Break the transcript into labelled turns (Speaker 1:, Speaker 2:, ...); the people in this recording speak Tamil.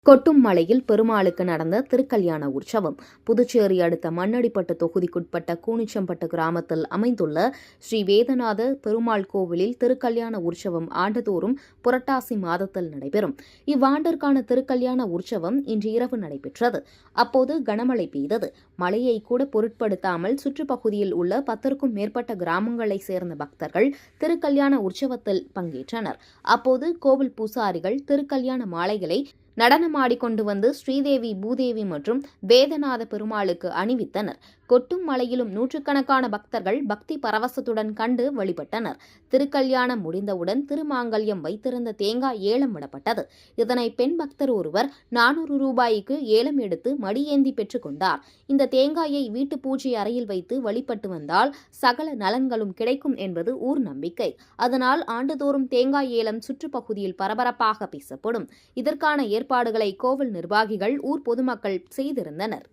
Speaker 1: கொட்டும் மலையில் பெருமாளுக்கு நடந்த திருக்கல்யாண உற்சவம். புதுச்சேரி அடுத்த மண்ணடிப்பட்டு தொகுதிக்குட்பட்ட கூனிச்சம்பட்டு கிராமத்தில் அமைந்துள்ள ஸ்ரீ வேதநாத பெருமாள் கோவிலில் திருக்கல்யாண உற்சவம் ஆண்டுதோறும் புரட்டாசி மாதத்தில் நடைபெறும். இவ்வாண்டிற்கான திருக்கல்யாண உற்சவம் இன்று இரவு நடைபெற்றது. அப்போது கனமழை பெய்தது. மழையை கூட பொருட்படுத்தாமல் சுற்றுப்பகுதியில் உள்ள 10க்கும் மேற்பட்ட கிராமங்களைச் சேர்ந்த பக்தர்கள் திருக்கல்யாண உற்சவத்தில் பங்கேற்றனர். அப்போது கோவில் பூசாரிகள் திருக்கல்யாண மாலைகளை நடனமாடிக்கொண்டு வந்து ஸ்ரீதேவி, பூதேவி மற்றும் வேதநாத பெருமாளுக்கு அணிவித்தனர். கொட்டும் மலையிலும் நூற்றுக்கணக்கான பக்தர்கள் பக்தி பரவசத்துடன் கண்டு வழிபட்டனர். திருக்கல்யாணம் முடிந்தவுடன் திருமாங்கல்யம் வைத்திருந்த தேங்காய் ஏலம் விடப்பட்டது. இதனை பெண் பக்தர் ஒருவர் 400 ரூபாய்க்கு ஏலம் எடுத்து மடியேந்தி பெற்றுக் கொண்டார். இந்த தேங்காயை வீட்டு பூஜை அறையில் வைத்து வழிபட்டு வந்தால் சகல நலன்களும் கிடைக்கும் என்பது ஊர் நம்பிக்கை. அதனால் ஆண்டுதோறும் தேங்காய் ஏலம் சுற்றுப்பகுதியில் பரபரப்பாக பேசப்படும். இதற்கான ஏற்பாடுகளை கோவில் நிர்வாகிகள், ஊர் பொதுமக்கள் செய்திருந்தனர்.